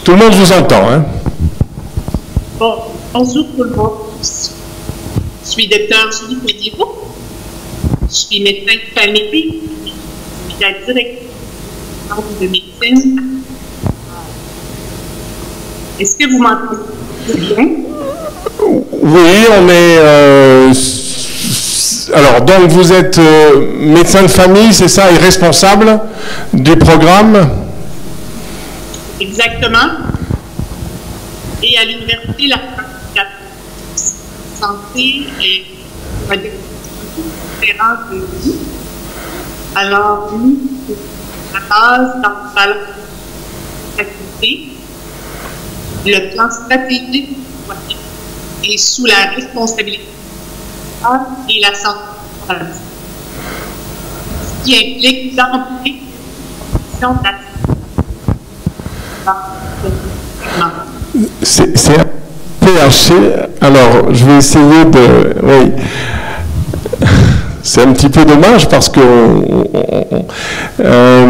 Tout le monde vous entend, hein? Bon, bonjour tout le monde. Je suis docteur Julie Pédiveau. Je suis médecin de famille. Je suis la directrice de médecine. Est-ce que vous m'entendez bien? Oui, on est... alors, donc vous êtes médecin de famille, c'est ça, et responsable du programme? Exactement. Et à l'université, la santé est différente de nous. Alors, nous, la base dans la faculté, le plan stratégique est sous la responsabilité et la santé, ce qui implique d'emblée de la c'est un peu haché. Alors, je vais essayer de... Oui. C'est un petit peu dommage parce que... là,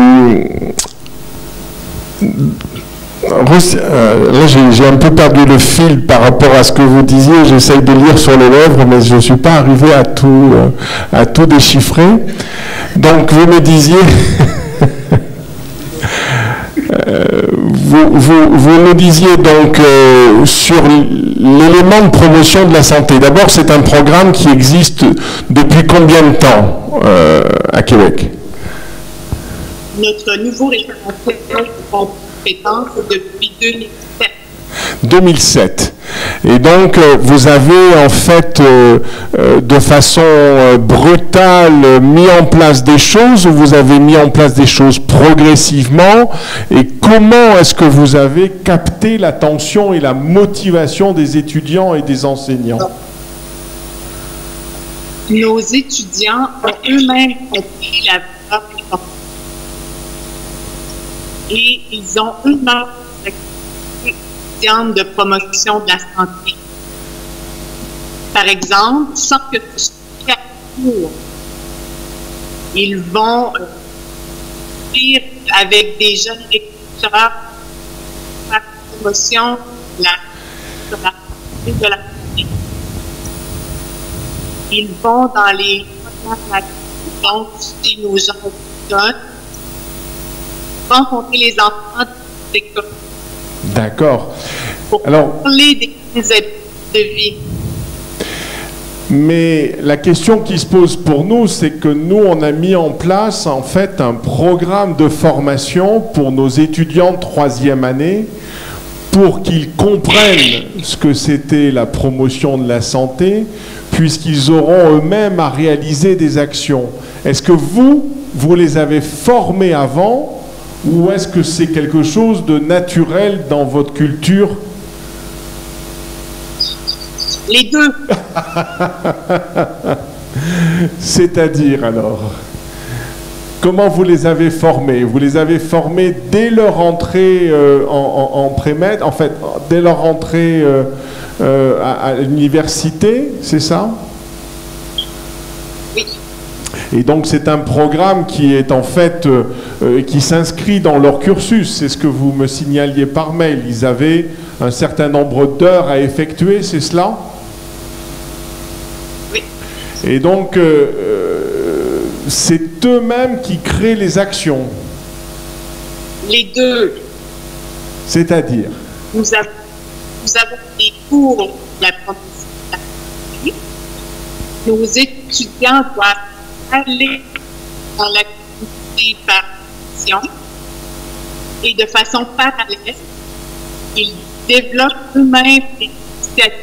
j'ai un peu perdu le fil par rapport à ce que vous disiez. J'essaye de lire sur les lèvres, mais je ne suis pas arrivé à tout déchiffrer. Donc, vous me disiez... vous nous disiez donc sur l'élément de promotion de la santé. D'abord, c'est un programme qui existe depuis combien de temps à Québec? Notre nouveau référentiel de compétences depuis 2007. 2007. Et donc, vous avez en fait, de façon brutale, mis en place des choses, ou vous avez mis en place des choses progressivement, et comment est-ce que vous avez capté l'attention et la motivation des étudiants et des enseignants? Nos étudiants ont eux-mêmes compris la valeur des compétences. Et ils ont eux-mêmes de promotion de la santé. Par exemple, sans que chaque cours, ils vont faire avec des jeunes lecteurs la promotion de la santé. Ils vont dans les donc chez nos jeunes rencontrer les enfants de l'école. D'accord. Pour parler des habitudes de vie. Mais la question qui se pose pour nous, c'est que nous, on a mis en place en fait un programme de formation pour nos étudiants de troisième année pour qu'ils comprennent ce que c'était la promotion de la santé, puisqu'ils auront eux-mêmes à réaliser des actions. Est-ce que vous les avez formés avant? Ou est-ce que c'est quelque chose de naturel dans votre culture? Les deux. C'est-à-dire alors, comment vous les avez formés? Vous les avez formés dès leur entrée en pré-med, en fait, dès leur entrée à l'université, c'est ça? Oui. Et donc c'est un programme qui est en fait, qui s'inscrit dans leur cursus. C'est ce que vous me signaliez par mail. Ils avaient un certain nombre d'heures à effectuer, c'est cela? Oui. Et donc c'est eux-mêmes qui créent les actions. Les deux. C'est-à-dire? Nous avons des cours d'apprentissage. Nos étudiants doivent aller dans l'activité par action et de façon parallèle, ils développent eux-mêmes des initiatives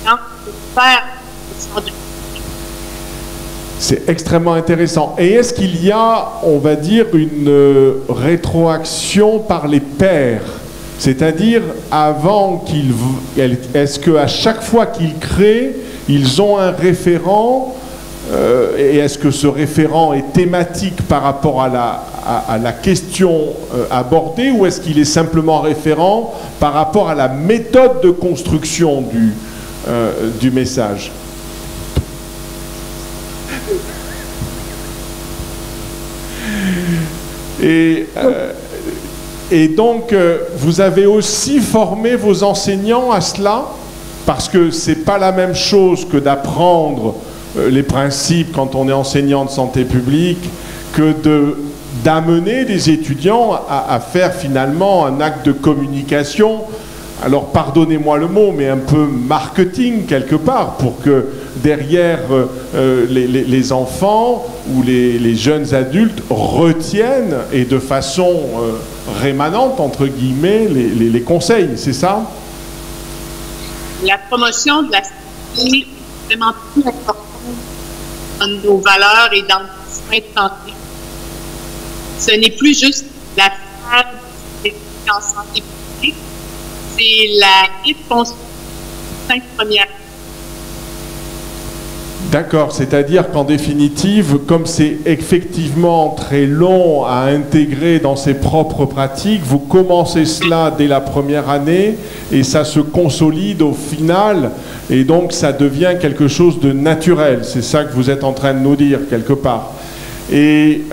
pour faire du. C'est extrêmement intéressant. Et est-ce qu'il y a, on va dire, une rétroaction par les pairs? C'est-à-dire, avant qu'ils... Est-ce qu'à chaque fois qu'ils créent, ils ont un référent et est-ce que ce référent est thématique par rapport à la question abordée, ou est-ce qu'il est simplement référent par rapport à la méthode de construction du message? Et Et donc, vous avez aussi formé vos enseignants à cela, parce que ce n'est pas la même chose que d'apprendre les principes quand on est enseignant de santé publique, que d'amener des étudiants à faire finalement un acte de communication. Alors, pardonnez-moi le mot, mais un peu marketing quelque part, pour que derrière les enfants ou les jeunes adultes retiennent, et de façon rémanente, entre guillemets, les conseils, c'est ça? La promotion de la santé est vraiment plus importante dans nos valeurs et dans le soin de santé. Ce n'est plus juste la sphère de en santé publique, c'est la réponse aux 5 premières. D'accord, c'est-à-dire qu'en définitive, comme c'est effectivement très long à intégrer dans ses propres pratiques, vous commencez cela dès la première année et ça se consolide au final et donc ça devient quelque chose de naturel. C'est ça que vous êtes en train de nous dire quelque part. Et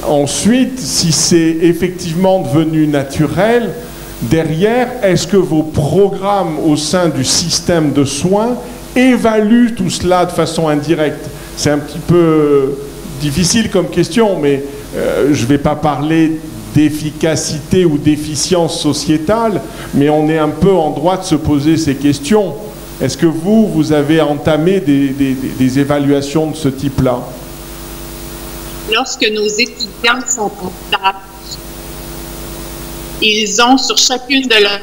ensuite, si c'est effectivement devenu naturel, derrière, est-ce que vos programmes au sein du système de soins évaluent tout cela de façon indirecte? C'est un petit peu difficile comme question, mais je ne vais pas parler d'efficacité ou d'efficience sociétale, mais on est un peu en droit de se poser ces questions. Est-ce que vous avez entamé des évaluations de ce type-là? Lorsque nos étudiants sont en stage, ils ont sur chacune de leurs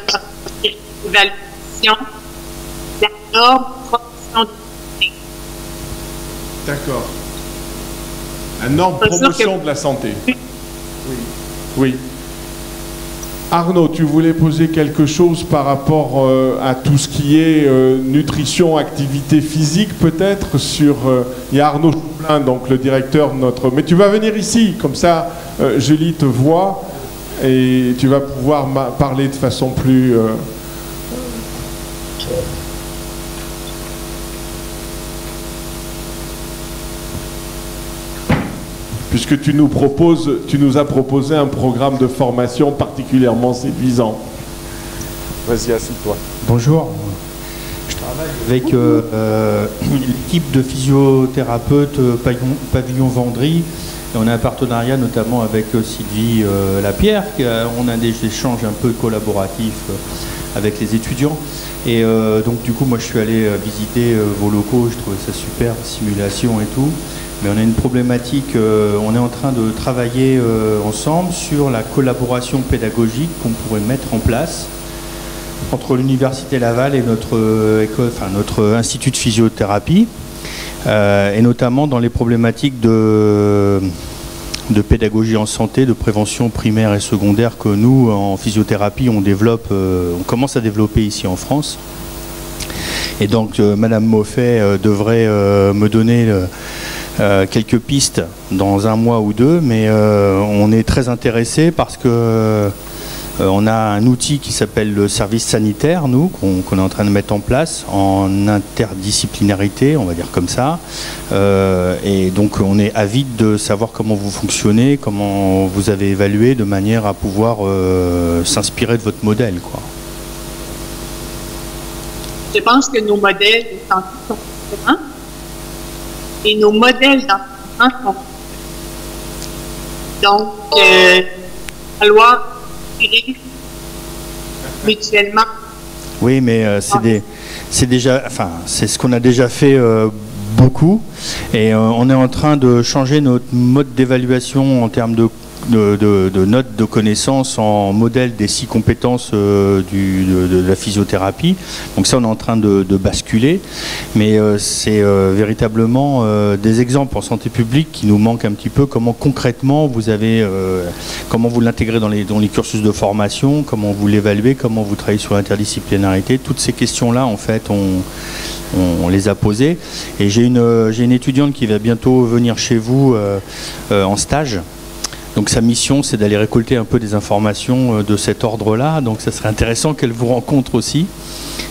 évaluations la norme promotion de la santé. D'accord. La norme promotion de la santé. Oui. Oui. Arnaud, tu voulais poser quelque chose par rapport à tout ce qui est nutrition, activité physique peut-être sur... il y a Arnaud Chouplain, donc le directeur de notre... Mais tu vas venir ici, comme ça Julie te voit et tu vas pouvoir parler de façon plus... puisque tu nous as proposé un programme de formation particulièrement séduisant. Vas-y, assieds-toi. Bonjour. Je travaille avec l'équipe de physiothérapeutes Pavillon Vendry. Et on a un partenariat notamment avec Sylvie Lapierre. On a des échanges un peu collaboratifs avec les étudiants. Et donc du coup, moi je suis allé visiter vos locaux, je trouvais ça super, simulation et tout. Mais on a une problématique, on est en train de travailler ensemble sur la collaboration pédagogique qu'on pourrait mettre en place entre l'Université Laval et notre institut de physiothérapie, et notamment dans les problématiques de pédagogie en santé, de prévention primaire et secondaire que nous, en physiothérapie, on commence à développer ici en France. Et donc, Madame Moffet devrait me donner... quelques pistes dans un mois ou deux, mais on est très intéressé parce que on a un outil qui s'appelle le service sanitaire, nous, qu'on est en train de mettre en place en interdisciplinarité, on va dire comme ça. Et donc on est avide de savoir comment vous fonctionnez, comment vous avez évalué, de manière à pouvoir s'inspirer de votre modèle, quoi. Je pense que nos modèles de santé sont différents. Et nos modèles d'enseignement sont donc falloir tirer mutuellement. Oui, mais c'est ce qu'on a déjà fait beaucoup, et on est en train de changer notre mode d'évaluation en termes de notes de connaissances en modèle des 6 compétences de la physiothérapie. Donc ça, on est en train de basculer, mais c'est véritablement des exemples en santé publique qui nous manquent un petit peu. Comment concrètement comment vous l'intégrez dans les cursus de formation, comment vous l'évaluez, comment vous travaillez sur l'interdisciplinarité. Toutes ces questions-là, en fait, on les a posées. Et j'ai une étudiante qui va bientôt venir chez vous en stage. Donc sa mission, c'est d'aller récolter un peu des informations de cet ordre-là. Donc ça serait intéressant qu'elle vous rencontre aussi,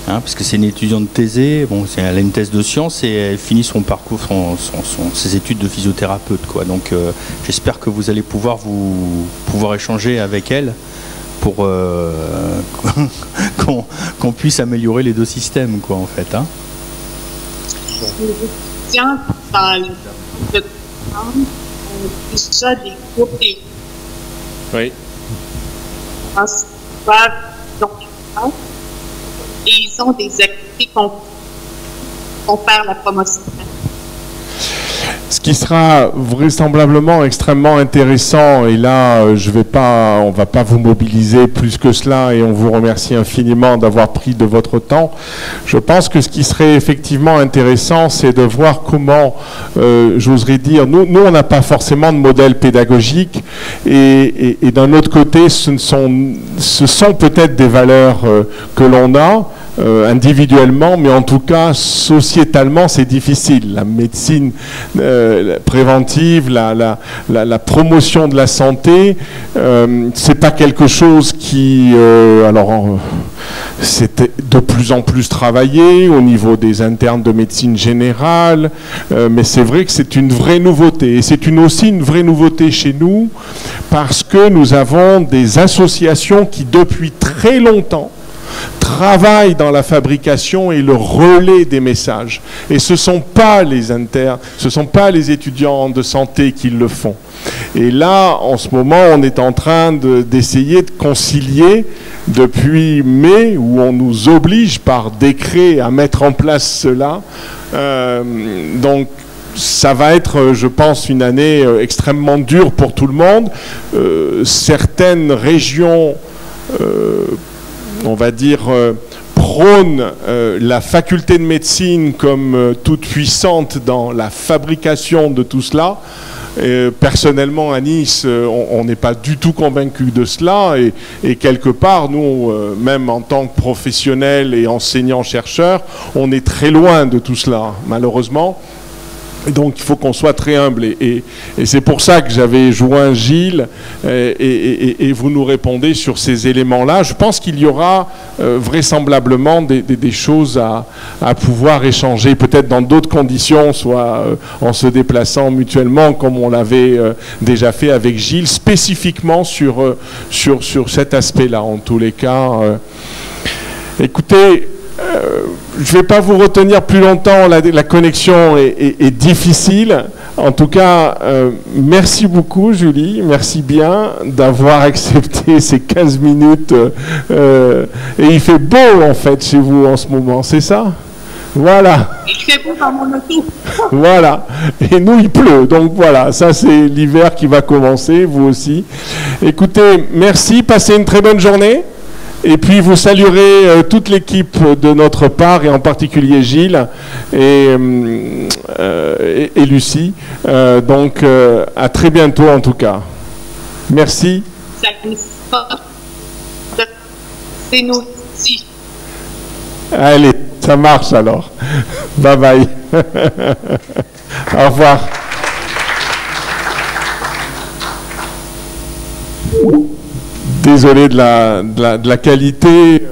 hein, parce que c'est une étudiante de thésée, bon, elle a une thèse de sciences et elle finit son parcours, ses études de physiothérapeute, quoi. Donc j'espère que vous allez pouvoir échanger avec elle pour qu'on puisse améliorer les deux systèmes, quoi, en fait. Hein. Tiens, dans le déjà des groupes et Oui. et ils ont des activités qu'on faire la promotion. Ce qui sera vraisemblablement extrêmement intéressant, et là, on ne va pas vous mobiliser plus que cela, et on vous remercie infiniment d'avoir pris de votre temps. Je pense que ce qui serait effectivement intéressant, c'est de voir comment, j'oserais dire, nous on n'a pas forcément de modèle pédagogique, et d'un autre côté, ce sont peut-être des valeurs que l'on a, individuellement, mais en tout cas sociétalement c'est difficile. La médecine préventive, la promotion de la santé, c'est pas quelque chose qui c'est de plus en plus travaillé au niveau des internes de médecine générale, mais c'est vrai que c'est une vraie nouveauté, et c'est aussi une vraie nouveauté chez nous parce que nous avons des associations qui depuis très longtemps travaillent dans la fabrication et le relais des messages. Et ce ne sont pas les internes, ce ne sont pas les étudiants de santé qui le font. Et là, en ce moment, on est en train d'essayer de concilier depuis mai, où on nous oblige par décret à mettre en place cela. Donc, ça va être, je pense, une année extrêmement dure pour tout le monde. Certaines régions on va dire, prône la faculté de médecine comme toute puissante dans la fabrication de tout cela. Personnellement, à Nice, on n'est pas du tout convaincu de cela, et quelque part, nous, même en tant que professionnels et enseignants-chercheurs, on est très loin de tout cela, malheureusement. Donc il faut qu'on soit très humble, et c'est pour ça que j'avais joint Gilles, et vous nous répondez sur ces éléments-là. Je pense qu'il y aura vraisemblablement des choses à pouvoir échanger, peut-être dans d'autres conditions, soit en se déplaçant mutuellement, comme on l'avait déjà fait avec Gilles, spécifiquement sur cet aspect-là, en tous les cas. Écoutez, je ne vais pas vous retenir plus longtemps, la connexion est difficile. En tout cas, merci beaucoup Julie, merci bien d'avoir accepté ces 15 minutes. Et il fait beau en fait chez vous en ce moment, c'est ça ? Voilà. Il fait beau dans mon auto. Voilà. Et nous, il pleut. Donc voilà, ça c'est l'hiver qui va commencer, vous aussi. Écoutez, merci, passez une très bonne journée. Et puis vous saluerez toute l'équipe de notre part, et en particulier Gilles et Lucie. Donc à très bientôt en tout cas. Merci. C'est nous ici. Allez, ça marche alors. Bye bye. Au revoir. Désolé de la qualité.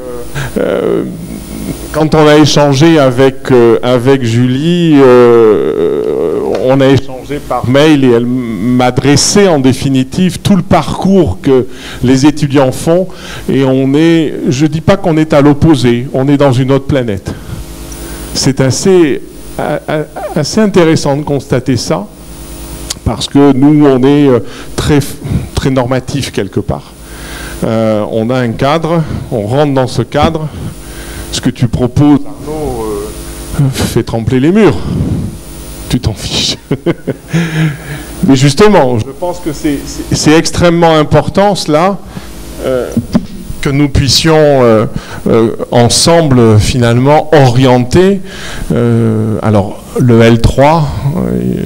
Quand on a échangé avec Julie, on a échangé par mail, et elle m'a dressé en définitive tout le parcours que les étudiants font. Et je ne dis pas qu'on est à l'opposé, on est dans une autre planète. C'est assez intéressant de constater ça, parce que nous, on est très, très normatif quelque part. On a un cadre, on rentre dans ce cadre. Ce que tu proposes, Arnaud, fait trembler les murs. Tu t'en fiches. Mais justement, je pense que c'est extrêmement important cela, que nous puissions ensemble finalement orienter. Alors le L3,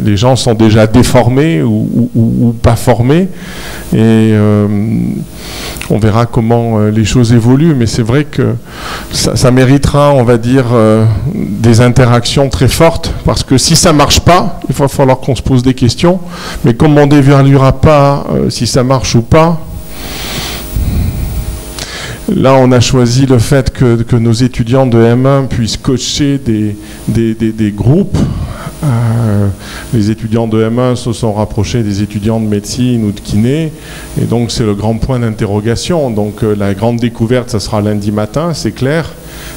les gens sont déjà déformés ou pas formés, et on verra comment les choses évoluent, mais c'est vrai que ça méritera, on va dire, des interactions très fortes, parce que si ça ne marche pas, il va falloir qu'on se pose des questions, mais comme on n'évaluera pas si ça marche ou pas, Là, on a choisi le fait que nos étudiants de M1 puissent coacher des groupes. Les étudiants de M1 se sont rapprochés des étudiants de médecine ou de kiné, et donc c'est le grand point d'interrogation. Donc la grande découverte, ça sera lundi matin, c'est clair.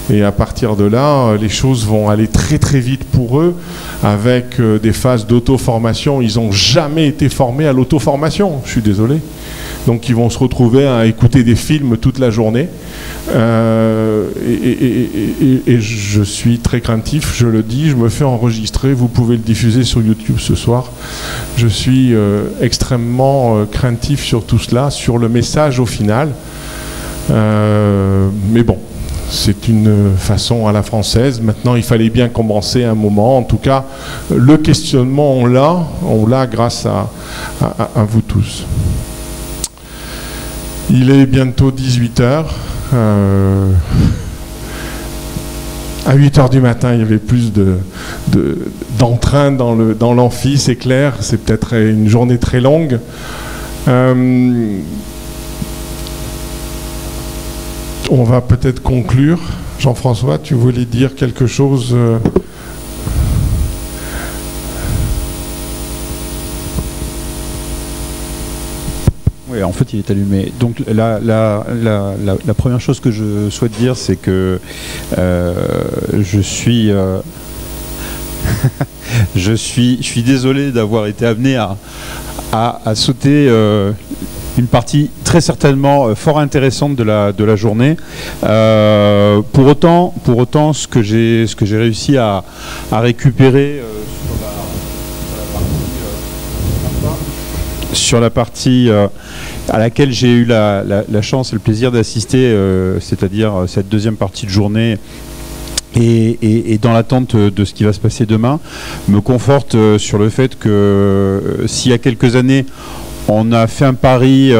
Et à partir de là, les choses vont aller très très vite pour eux, avec des phases d'auto-formation. Ils n'ont jamais été formés à l'auto-formation, je suis désolé. Donc ils vont se retrouver à écouter des films toute la journée. Et je suis très craintif, je le dis, je me fais enregistrer, vous pouvez le diffuser sur YouTube ce soir. Je suis extrêmement craintif sur tout cela, sur le message au final. Mais bon, c'est une façon à la française. Maintenant, il fallait bien commencer un moment. En tout cas, le questionnement, on l'a grâce à vous tous. Il est bientôt 18h. À 8h du matin, il y avait plus d'entrain dans l'amphi, c'est clair. C'est peut-être une journée très longue. On va peut-être conclure. Jean-François, tu voulais dire quelque chose Oui, en fait, il est allumé. Donc, la première chose que je souhaite dire, c'est que je suis désolé d'avoir été amené à sauter une partie très certainement fort intéressante de la journée. Pour autant, ce que j'ai réussi à récupérer sur la partie à laquelle j'ai eu la chance et le plaisir d'assister, c'est-à-dire cette deuxième partie de journée, et dans l'attente de ce qui va se passer demain, me conforte sur le fait que s'il y a quelques années, on a fait un pari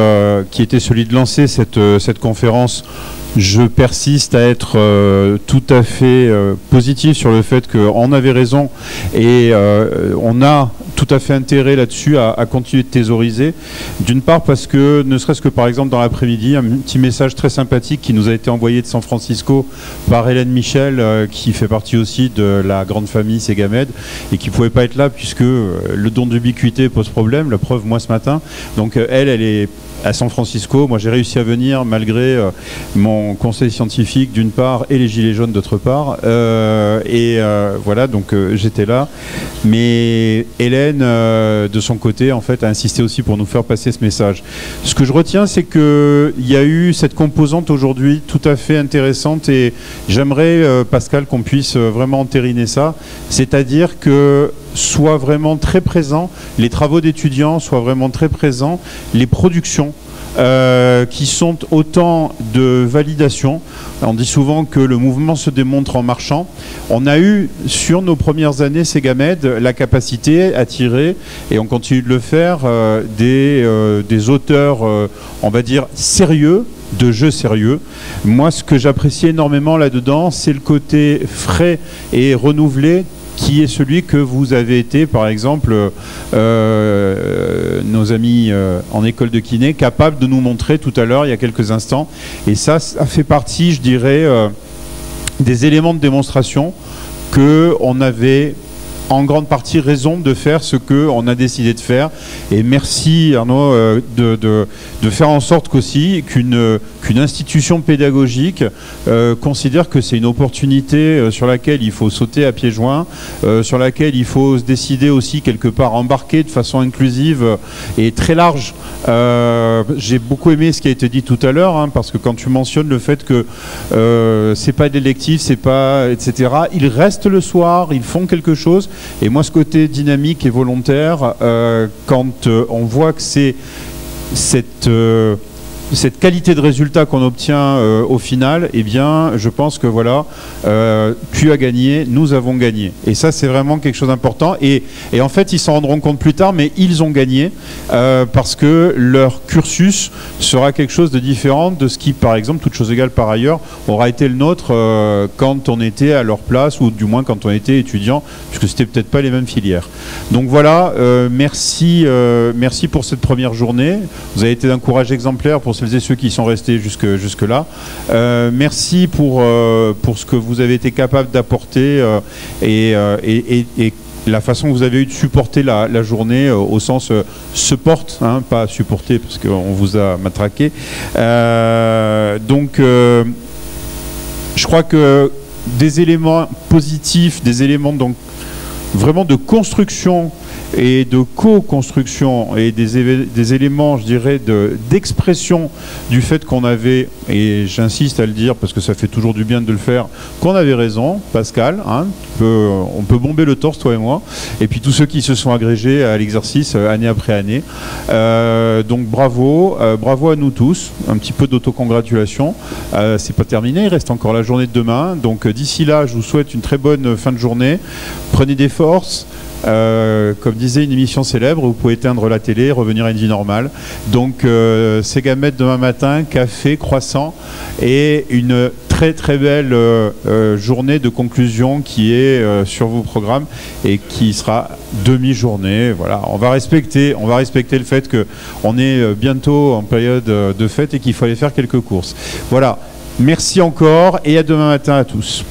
qui était celui de lancer cette conférence, je persiste à être tout à fait positif sur le fait qu'on avait raison, et on a tout à fait intérêt là-dessus à continuer de thésauriser. D'une part parce que, ne serait-ce que par exemple dans l'après-midi, un petit message très sympathique qui nous a été envoyé de San Francisco par Hélène Michel, qui fait partie aussi de la grande famille Segamed, et qui ne pouvait pas être là puisque le don d'ubiquité pose problème, la preuve moi ce matin. Donc elle est à San Francisco. Moi j'ai réussi à venir malgré mon conseil scientifique d'une part et les gilets jaunes d'autre part, voilà, donc j'étais là, mais Hélène de son côté en fait a insisté aussi pour nous faire passer ce message. Ce que je retiens, c'est qu'il y a eu cette composante aujourd'hui tout à fait intéressante, et j'aimerais Pascal qu'on puisse vraiment entériner ça, c'est-à-dire que soient vraiment très présents les travaux d'étudiants, soient vraiment très présents les productions qui sont autant de validation. On dit souvent que le mouvement se démontre en marchant. On a eu sur nos premières années Segamed la capacité à tirer, et on continue de le faire, des auteurs on va dire sérieux, de jeux sérieux. Moi, ce que j'apprécie énormément là-dedans, c'est le côté frais et renouvelé qui est celui que vous avez été, par exemple, nos amis en école de kiné, capables de nous montrer tout à l'heure, il y a quelques instants. Et ça fait partie, je dirais, des éléments de démonstration qu'on avait en grande partie raison de faire ce qu'on a décidé de faire. Et merci Arnaud de faire en sorte qu'une institution pédagogique considère que c'est une opportunité sur laquelle il faut sauter à pieds joints, sur laquelle il faut se décider aussi quelque part embarquer de façon inclusive et très large. J'ai beaucoup aimé ce qui a été dit tout à l'heure, hein, parce que quand tu mentionnes le fait que c'est pas d'électif, c'est pas, etc., ils restent le soir, ils font quelque chose. Et moi, ce côté dynamique et volontaire, quand on voit que c'est cette qualité de résultat qu'on obtient au final, eh bien, je pense que voilà, tu as gagné, nous avons gagné. Et ça, c'est vraiment quelque chose d'important. Et en fait, ils s'en rendront compte plus tard, mais ils ont gagné parce que leur cursus sera quelque chose de différent de ce qui, par exemple, toute chose égale par ailleurs, aura été le nôtre quand on était à leur place, ou du moins quand on était étudiant, puisque c'était peut-être pas les mêmes filières. Donc voilà, merci pour cette première journée. Vous avez été d'un courage exemplaire pour celles et ceux qui sont restés jusque-là. Merci pour ce que vous avez été capable d'apporter et la façon que vous avez eu de supporter la journée au sens support, hein, pas supporter parce qu'on vous a matraqué. Donc, je crois que des éléments positifs, des éléments donc vraiment de construction et de co-construction et des éléments, je dirais, d'expression du fait qu'on avait, et j'insiste à le dire parce que ça fait toujours du bien de le faire, qu'on avait raison, Pascal, hein, on peut bomber le torse, toi et moi, et puis tous ceux qui se sont agrégés à l'exercice année après année. Donc bravo, bravo à nous tous, un petit peu d'autocongratulation. C'est pas terminé, il reste encore la journée de demain, donc d'ici là, je vous souhaite une très bonne fin de journée. Prenez des forces. Comme disait une émission célèbre, vous pouvez éteindre la télé, revenir à une vie normale. Donc c'est Gamette demain matin, café, croissant et une très très belle journée de conclusion qui est sur vos programmes et qui sera demi-journée. Voilà, on va respecter le fait qu'on est bientôt en période de fête et qu'il faut aller faire quelques courses. Voilà, merci encore et à demain matin à tous.